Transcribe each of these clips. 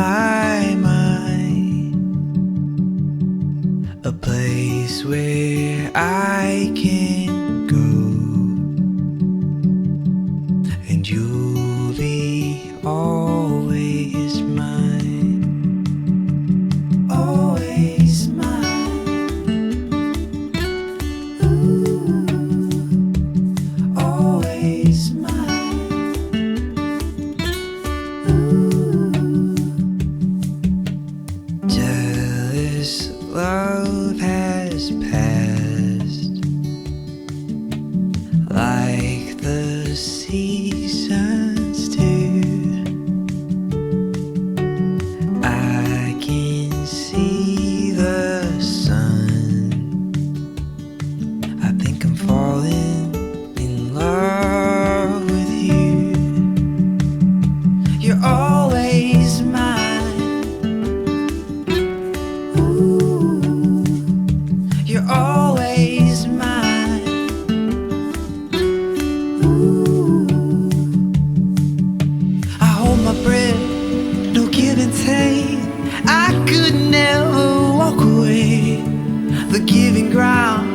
my mind, a place where I can go, and you'll be always mine, always mine. Ooh, always mine. Ooh, jealous love has passed like the seasons do. I can see the sun. I think I'm falling in love with you. You're always mine. Ooh, you're always mine. Ooh, I hold my breath, no give and take. I could never walk away. The giving ground,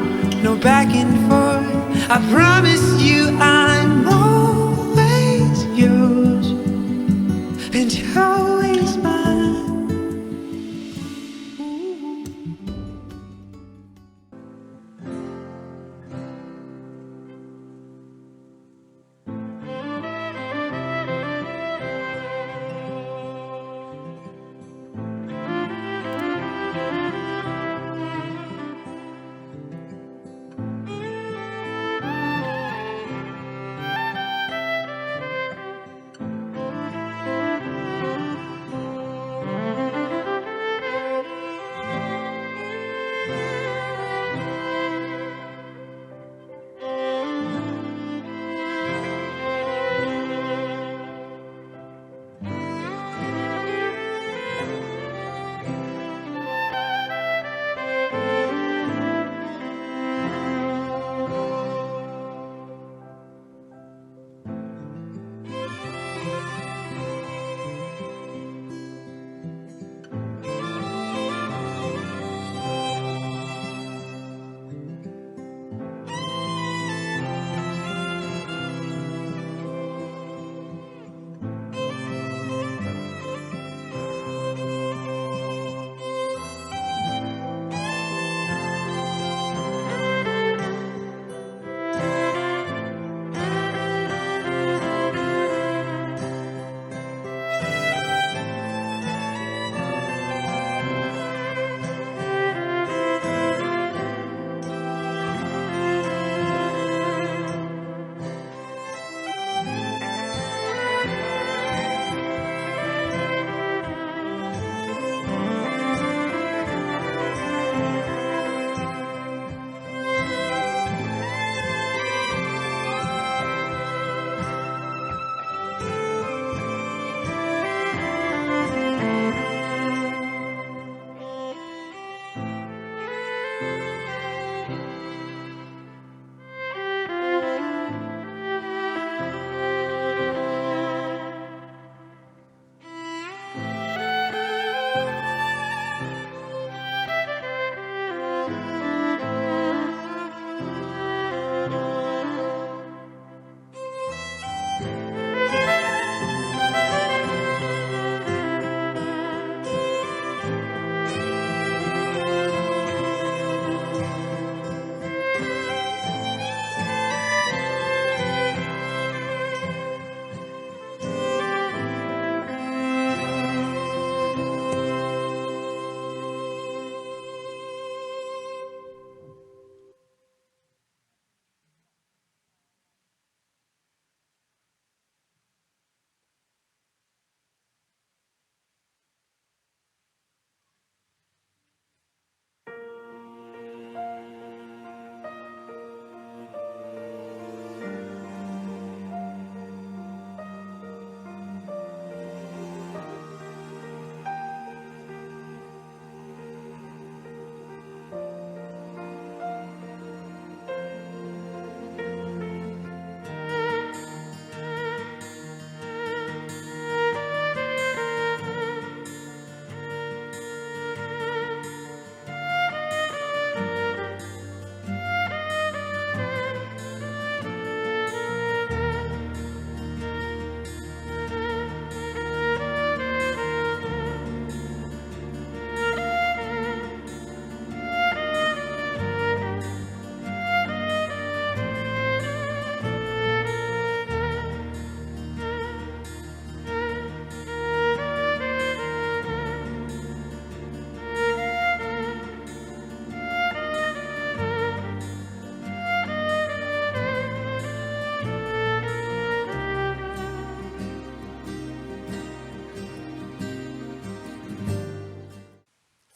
no back and forth. I promise you I'm always yours, and you're always mine.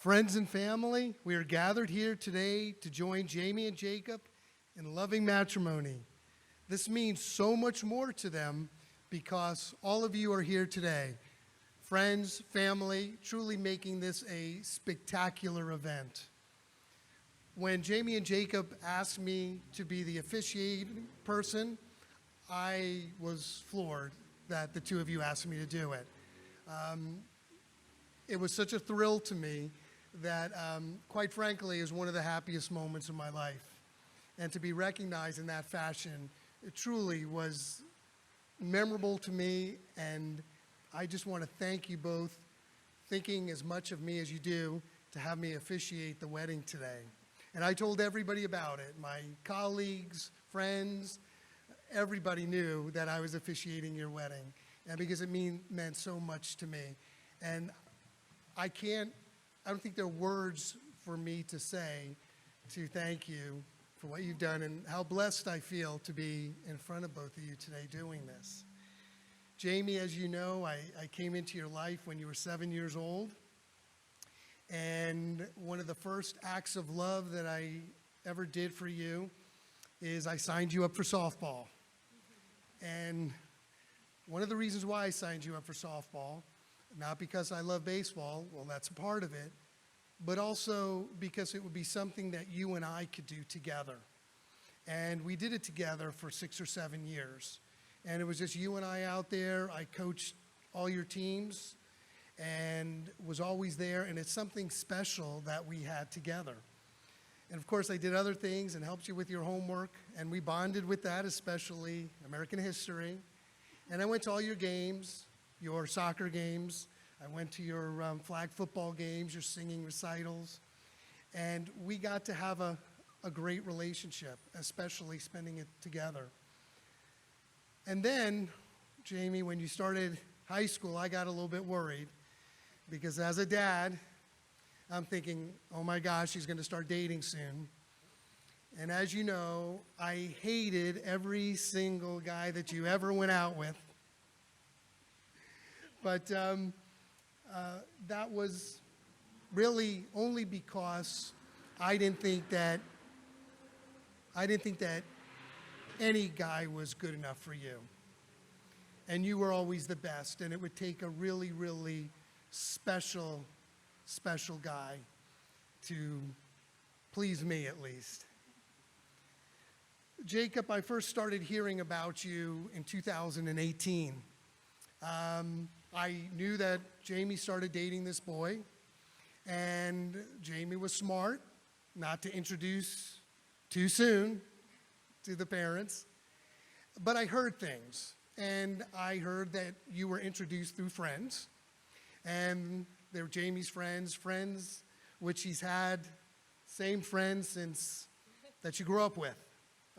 Friends and family, we are gathered here today to join Jamie and Jacob in loving matrimony. This means so much more to them because all of you are here today. Friends, family, truly making this a spectacular event. When Jamie and Jacob asked me to be the officiating person, I was floored that the two of you asked me to do it. It was such a thrill to me that, quite frankly, is one of the happiest moments of my life. And to be recognized in that fashion, it truly was memorable to me, and I just want to thank you both, thinking as much of me as you do, to have me officiate the wedding today. And I told everybody about it, my colleagues, friends, everybody knew that I was officiating your wedding, and because it meant so much to me. And I don't think there are words for me to say to thank you for what you've done and how blessed I feel to be in front of both of you today doing this. Jamie, as you know, I came into your life when you were 7 years old, and one of the first acts of love that I ever did for you is I signed you up for softball. And one of the reasons why I signed you up for softball, not because I love baseball, well, that's a part of it, but also because it would be something that you and I could do together. And we did it together for 6 or 7 years. And it was just you and I out there. I coached all your teams and was always there, and it's something special that we had together. And of course, I did other things and helped you with your homework, and we bonded with that, especially American history. And I went to all your games, your soccer games. I went to your flag football games, your singing recitals. And we got to have a great relationship, especially spending it together. And then, Jamie, when you started high school, I got a little bit worried because as a dad, I'm thinking, oh my gosh, she's going to start dating soon. And as you know, I hated every single guy that you ever went out with. But that was really only because I didn't think that any guy was good enough for you. And you were always the best, and it would take a really, really special guy to please me, at least. Jacob, I first started hearing about you in 2018. I knew that Jamie started dating this boy, and Jamie was smart not to introduce too soon to the parents. But I heard things, and I heard that you were introduced through friends, and they were Jamie's friends which he's had, same friends since that you grew up with,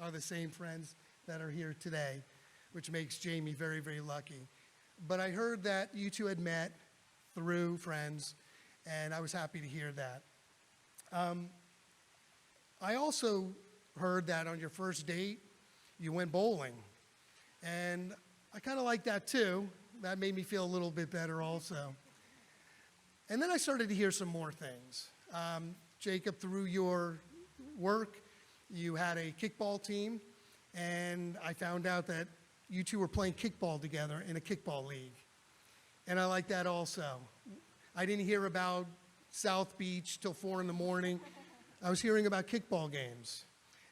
are the same friends that are here today, which makes Jamie very, very lucky. But I heard that you two had met through friends, and I was happy to hear that. I also heard that on your first date, you went bowling. And I kind of like that too. That made me feel a little bit better also. And then I started to hear some more things. Jacob, through your work, you had a kickball team, and I found out that you two were playing kickball together in a kickball league. And I like that also. I didn't hear about South Beach till 4 a.m. I was hearing about kickball games.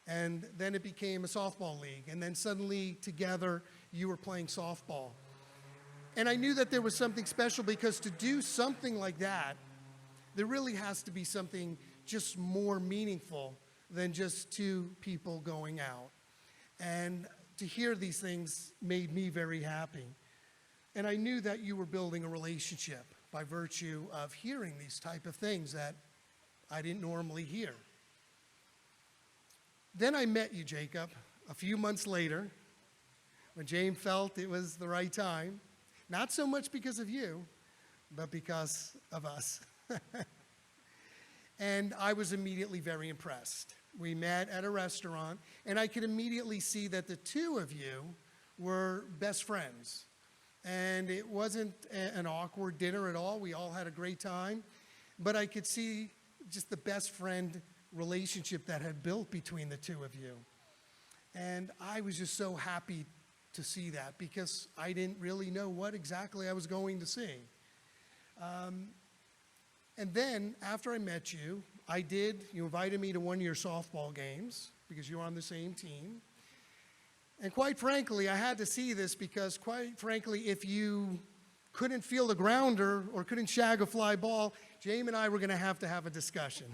And then it became a softball league. And then suddenly together you were playing softball. And I knew that there was something special because to do something like that, there really has to be something just more meaningful than just two people going out. And to hear these things made me very happy. And I knew that you were building a relationship by virtue of hearing these type of things that I didn't normally hear. Then I met you, Jacob, a few months later, when James felt it was the right time. Not so much because of you, but because of us. And I was immediately very impressed. We met at a restaurant, and I could immediately see that the two of you were best friends. And it wasn't an awkward dinner at all. We all had a great time. but I could see just the best friend relationship that had built between the two of you. And I was just so happy to see that because I didn't really know what exactly I was going to see. And then after I met you, you invited me to one of your softball games because you were on the same team. And quite frankly, I had to see this because quite frankly, if you couldn't field a grounder or couldn't shag a fly ball, Jamie and I were going to have a discussion.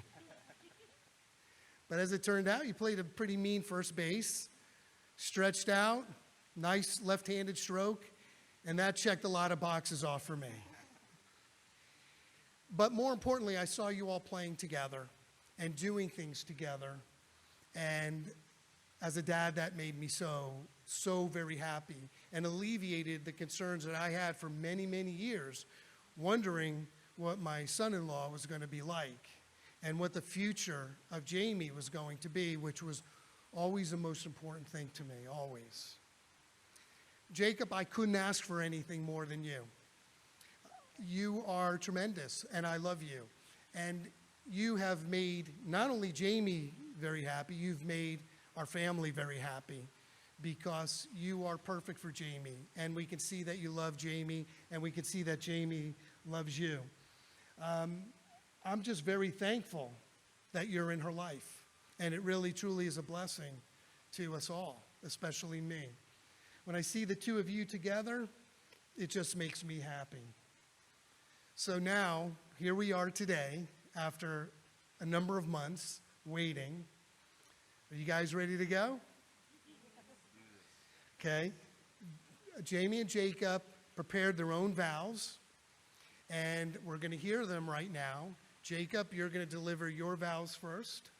But as it turned out, you played a pretty mean first base, stretched out, nice left-handed stroke, and that checked a lot of boxes off for me. But more importantly, I saw you all playing together and doing things together. And as a dad, that made me so very happy and alleviated the concerns that I had for many, many years, wondering what my son-in-law was going to be like and what the future of Jamie was going to be, which was always the most important thing to me, always. Jacob, I couldn't ask for anything more than you. You are tremendous, and I love you. And you have made not only Jamie very happy, you've made our family very happy because you are perfect for Jamie. And we can see that you love Jamie, and we can see that Jamie loves you. I'm just very thankful that you're in her life. And it really, truly is a blessing to us all, especially me. When I see the two of you together, it just makes me happy. So now, here we are today, after a number of months waiting. Are you guys ready to go? Okay. Jamie and Jacob prepared their own vows, and we're going to hear them right now. Jacob, you're going to deliver your vows first.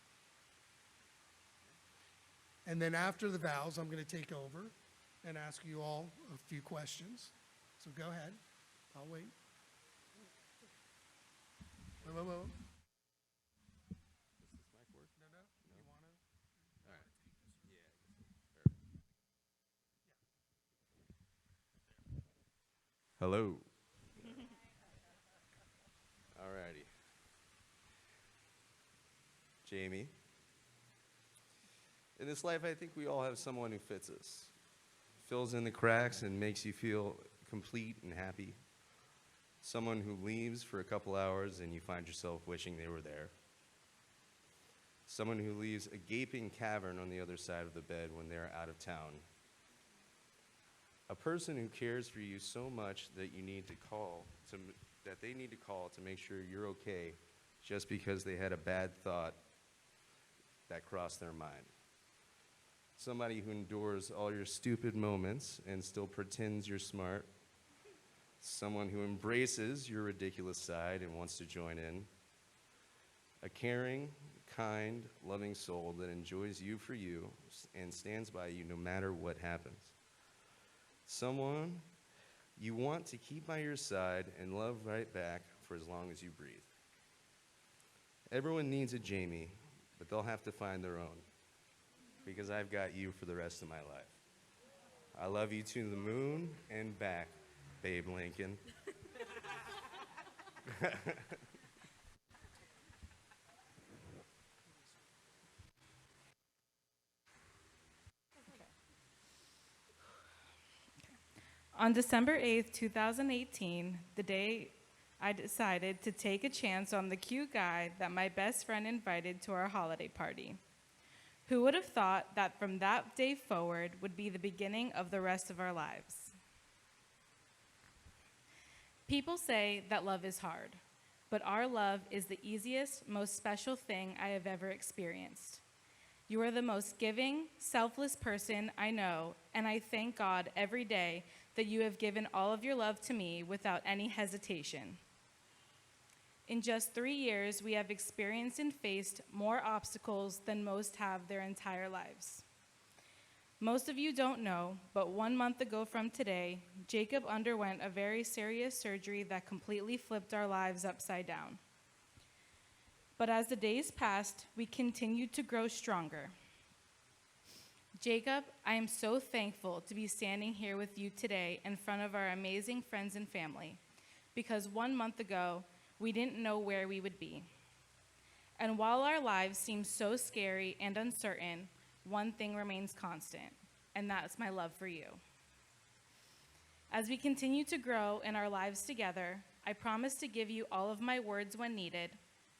And then after the vows, I'm going to take over and ask you all a few questions. So go ahead. I'll wait. Whoa. Does this mic work? No. You want to? All right. Yeah. Hello. All righty. Jamie. In this life, I think we all have someone who fits us, fills in the cracks and makes you feel complete and happy. Someone who leaves for a couple hours and you find yourself wishing they were there. Someone who leaves a gaping cavern on the other side of the bed when they're out of town. A person who cares for you so much that they need to call to make sure you're okay just because they had a bad thought that crossed their mind. Somebody who endures all your stupid moments and still pretends you're smart. Someone who embraces your ridiculous side and wants to join in. A caring, kind, loving soul that enjoys you for you and stands by you no matter what happens. Someone you want to keep by your side and love right back for as long as you breathe. Everyone needs a Jamie, but they'll have to find their own because I've got you for the rest of my life. I love you to the moon and back, Babe Lincoln. On December 8th, 2018, the day I decided to take a chance on the cute guy that my best friend invited to our holiday party. Who would have thought that from that day forward would be the beginning of the rest of our lives? People say that love is hard, but our love is the easiest, most special thing I have ever experienced. You are the most giving, selfless person I know, and I thank God every day that you have given all of your love to me without any hesitation. In just 3 years, we have experienced and faced more obstacles than most have their entire lives. Most of you don't know, but 1 month ago from today, Jacob underwent a very serious surgery that completely flipped our lives upside down. But as the days passed, we continued to grow stronger. Jacob, I am so thankful to be standing here with you today in front of our amazing friends and family, because 1 month ago, we didn't know where we would be. And while our lives seem so scary and uncertain, one thing remains constant, and that's my love for you. As we continue to grow in our lives together, I promise to give you all of my words when needed,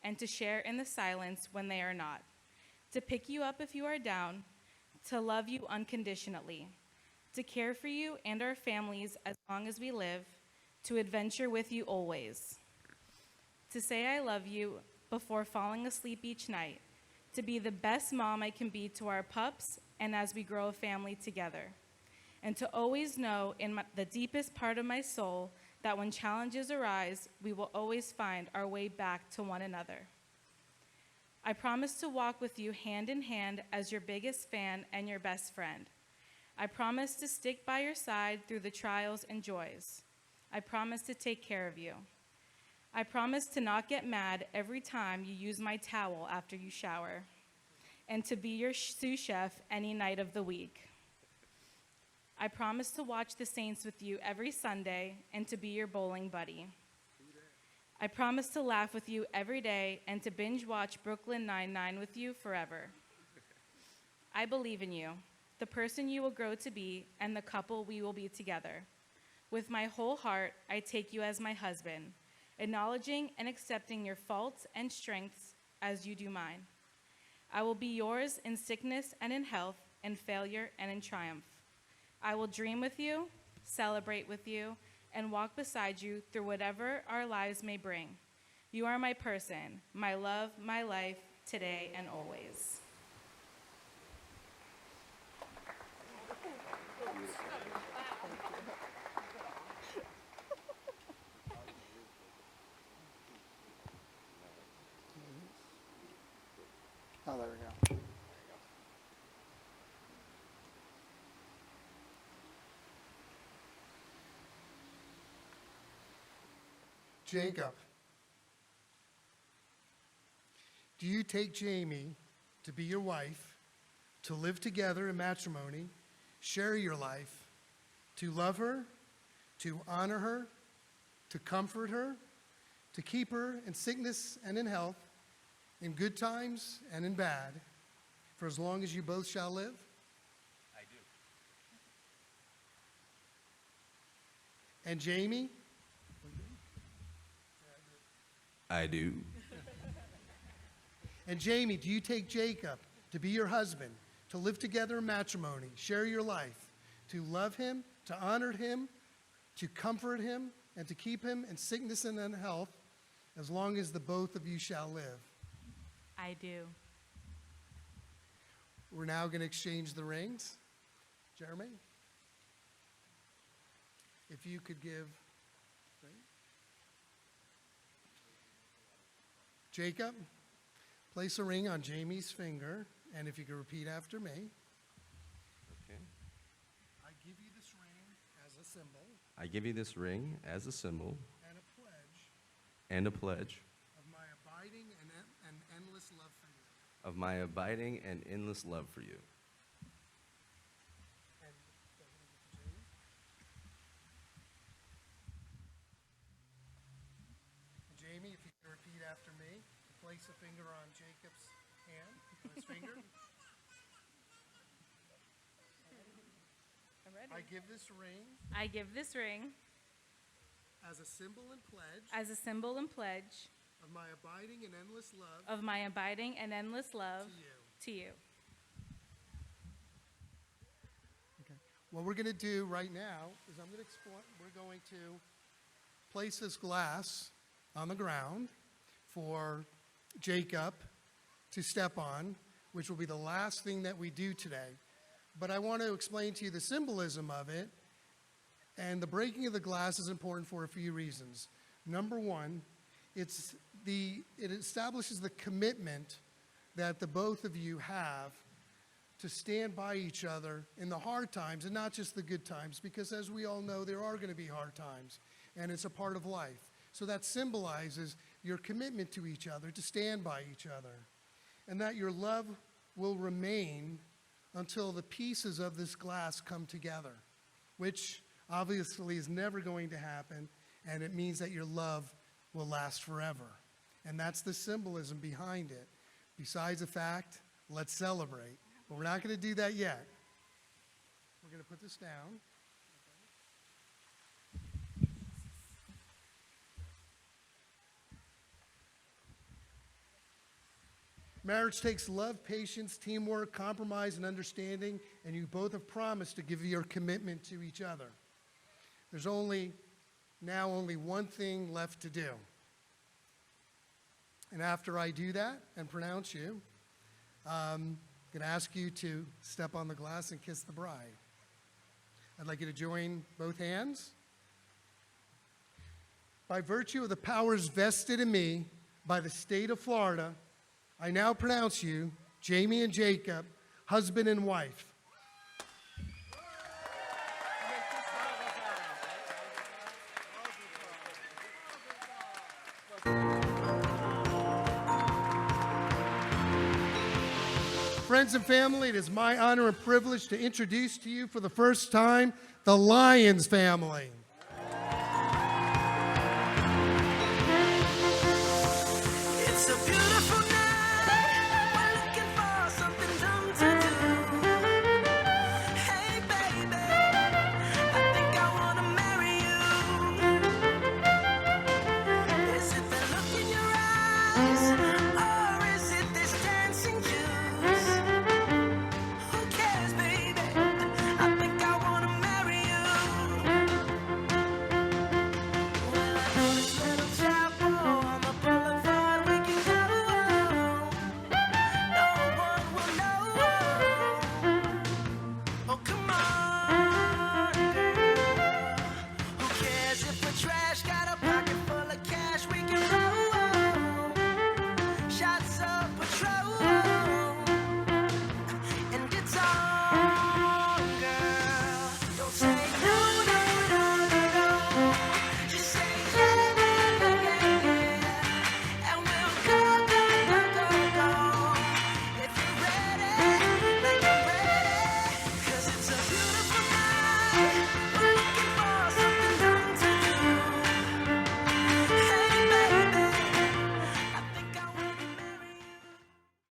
and to share in the silence when they are not, to pick you up if you are down, to love you unconditionally, to care for you and our families as long as we live, to adventure with you always, to say I love you before falling asleep each night, to be the best mom I can be to our pups and as we grow a family together, and to always know in the deepest part of my soul that when challenges arise, we will always find our way back to one another. I promise to walk with you hand in hand as your biggest fan and your best friend. I promise to stick by your side through the trials and joys. I promise to take care of you. I promise to not get mad every time you use my towel after you shower, and to be your sous chef any night of the week. I promise to watch the Saints with you every Sunday and to be your bowling buddy. I promise to laugh with you every day and to binge watch Brooklyn Nine-Nine with you forever. I believe in you, the person you will grow to be, and the couple we will be together. With my whole heart, I take you as my husband, acknowledging and accepting your faults and strengths as you do mine. I will be yours in sickness and in health, in failure and in triumph. I will dream with you, celebrate with you, and walk beside you through whatever our lives may bring. You are my person, my love, my life, today and always. Oh, there we go. Jacob, do you take Jamie to be your wife, to live together in matrimony, share your life, to love her, to honor her, to comfort her, to keep her in sickness and in health, in good times and in bad, for as long as you both shall live? I do. And Jamie? I do. And Jamie, do you take Jacob to be your husband, to live together in matrimony, share your life, to love him, to honor him, to comfort him, and to keep him in sickness and in health, as long as the both of you shall live? I do. We're now going to exchange the rings. Jeremy, if you could give Jacob, place a ring on Jamie's finger, and if you could repeat after me. Okay. I give you this ring as a symbol I give you this ring as a symbol and a pledge and a pledge of my abiding and endless love for you. of my abiding and endless love for you. And Jamie, if you could repeat after me, place a finger on Jacob's hand, on his finger. I'm ready. I give this ring I give this ring as a symbol and pledge as a symbol and pledge of my abiding and endless love of my abiding and endless love to you. to you. Okay. What we're going to do right now is we're going to place this glass on the ground for Jacob to step on, which will be the last thing that we do today. But I want to explain to you the symbolism of it, and the breaking of the glass is important for a few reasons. Number one, it establishes the commitment that the both of you have to stand by each other in the hard times and not just the good times, because as we all know, there are going to be hard times, and it's a part of life. So that symbolizes your commitment to each other, to stand by each other, and that your love will remain until the pieces of this glass come together, which obviously is never going to happen, and it means that your love will last forever. And that's the symbolism behind it. Besides the fact, let's celebrate. But we're not going to do that yet. We're going to put this down. Marriage takes love, patience, teamwork, compromise, and understanding, and you both have promised to give your commitment to each other. There's only one thing left to do. And after I do that and pronounce you, I'm going to ask you to step on the glass and kiss the bride. I'd like you to join both hands. By virtue of the powers vested in me by the state of Florida, I now pronounce you, Jamie and Jacob, husband and wife. Friends and family, it is my honor and privilege to introduce to you for the first time the Lyons family. It's a beautiful